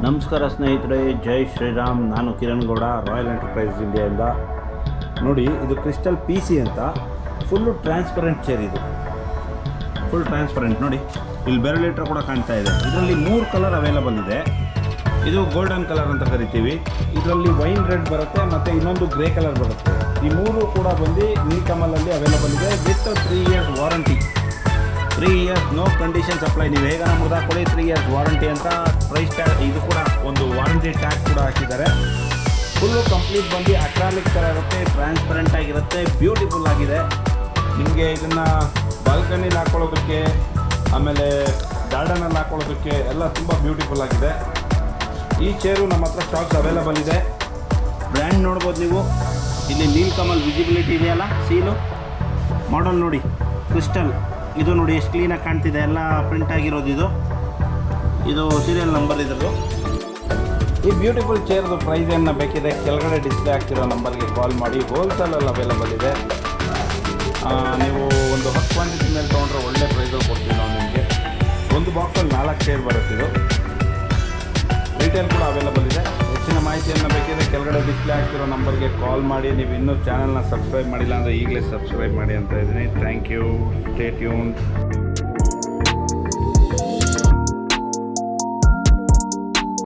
ನಮಸ್ಕಾರ ಸ್ನೇಹಿತರೆ, ಜೈ ಶ್ರೀರಾಮ್. ನಾನು ಕಿರಣ್ ಗೌಡ, ರಾಯಲ್ ಎಂಟರ್ಪ್ರೈಸ್ ಇಂಡಿಯಾದಿಂದ. ನೋಡಿ, ಇದು ಕ್ರಿಸ್ಟಲ್ PC ಅಂತ ಫುಲ್ಲು ಟ್ರಾನ್ಸ್ಪರೆಂಟ್ ಚೇರ್. ಇದು ಫುಲ್ ಟ್ರಾನ್ಸ್ಪರೆಂಟ್. ನೋಡಿ, ಇಲ್ಲಿ ಬೆರಳಿಟ್ರೆ ಕೂಡ ಕಾಣ್ತಾ ಇದೆ. ಇದರಲ್ಲಿ 3 ಕಲರ್ ಅವೈಲಬಲ್ ಇದೆ. ಇದು ಗೋಲ್ಡನ್ ಕಲರ್ ಅಂತ ಕರಿತೀವಿ. ಇದರಲ್ಲಿ ವೈನ್ ರೆಡ್ ಬರುತ್ತೆ ಮತ್ತು ಇನ್ನೊಂದು ಗ್ರೇ ಕಲರ್ ಬರುತ್ತೆ. ಈ 3 ಕೂಡ ಬಂದು ನೀಲ್ಕಮಲಲ್ಲಿ ಅವೈಲಬಲ್ ಇದೆ with 3 years warranty. 3 years no conditions apply. ನೀವು ಹೇಗೆ ನಮ್ಮದು ಹಾಕೊಳ್ಳಿ 3 ಇಯರ್ಸ್ ವಾರಂಟಿ ಅಂತ. ಪ್ರೈಸ್ ಟ್ಯಾಗ್ ಇದು ಕೂಡ ಒಂದು ವಾರಂಟಿ ಟ್ಯಾಗ್ ಕೂಡ ಹಾಕಿದ್ದಾರೆ. ಫುಲ್ಲು ಕಂಪ್ಲೀಟ್ ಬಂದು ಅಕ್ರಾಲಿಕ್ ಥರ ಇರುತ್ತೆ, ಟ್ರಾನ್ಸ್ಪರೆಂಟ್ ಆಗಿರುತ್ತೆ, ಬ್ಯೂಟಿಫುಲ್ ಆಗಿದೆ. ನಿಮಗೆ ಇದನ್ನು ಬಾಲ್ಕನಿಲಿ ಹಾಕೊಳ್ಳೋದಕ್ಕೆ, ಆಮೇಲೆ ಗಾರ್ಡನಲ್ಲಿ ಹಾಕೊಳ್ಳೋದಕ್ಕೆ ಎಲ್ಲ ತುಂಬ ಬ್ಯೂಟಿಫುಲ್ ಆಗಿದೆ. ಈ ಚೇರು ನಮ್ಮ ಹತ್ರ ಸ್ಟಾಕ್ಸ್ ಅವೈಲಬಲ್ ಇದೆ. ಬ್ರ್ಯಾಂಡ್ ನೋಡ್ಬೋದು ನೀವು. ಇಲ್ಲಿ ನೀಲ್ಕಮಲ್ ವಿಸಿಬಿಲಿಟಿ ಇದೆಯಲ್ಲ, ಸೀಲು ಮಾಡಲ್ ನೋಡಿ, ಕ್ರಿಸ್ಟಲ್. ಇದು ನೋಡಿ ಎಷ್ಟು ಕ್ಲೀನಾಗಿ ಕಾಣ್ತಿದೆ, ಎಲ್ಲ ಪ್ರಿಂಟ್ ಆಗಿರೋದು. ಇದು ಸೀರಿಯಲ್ ನಂಬರ್ ಇದ್ರದ್ದು. ಈ ಬ್ಯೂಟಿಫುಲ್ ಚೇರ್ದು ಪ್ರೈಸ್ ಏನು ಬೇಕಿದೆ ಕೆಳಗಡೆ ಡಿಸ್ಪ್ಲೇ ಆಗ್ತಿರೋ ನಂಬರ್ಗೆ ಕಾಲ್ ಮಾಡಿ. ಹೋಲ್ಸೇಲಲ್ಲಿ ಅವೈಲಬಲ್ ಇದೆ. ನೀವು ಒಂದು 10 ಕ್ವಾಂಟಿಟಿ ಮೇಲೆ ತೊಗೊಂಡ್ರೆ ಒಳ್ಳೆ ಪ್ರೈಸಲ್ಲಿ ಕೊಡ್ತೀವಿ ನಾವು ನಿಮಗೆ. ಒಂದು ಬಾಕ್ಸಲ್ಲಿ 4 ಚೇರ್ ಬರುತ್ತಿದ್ದು. ರಿಟೇಲ್ ಕೂಡ ಅವೈಲಬಲ್ ಇದೆ. ಹೆಚ್ಚಿನ ಮಾಹಿತಿಯನ್ನು ಬೇಕಿದ್ರೆ ಕೆಳಗಡೆ ಡಿಸ್ಪ್ಲೇ ಆಗ್ತಿರೋ ನಂಬರ್ಗೆ ಕಾಲ್ ಮಾಡಿ. ನೀವು ಇನ್ನೂ ಚಾನಲ್ನ ಸಬ್ಸ್ಕ್ರೈಬ್ ಮಾಡಿಲ್ಲ ಅಂದರೆ ಈಗಲೇ ಸಬ್ಸ್ಕ್ರೈಬ್ ಮಾಡಿ ಅಂತ ಇದ್ದೀನಿ. Thank you. Stay tuned.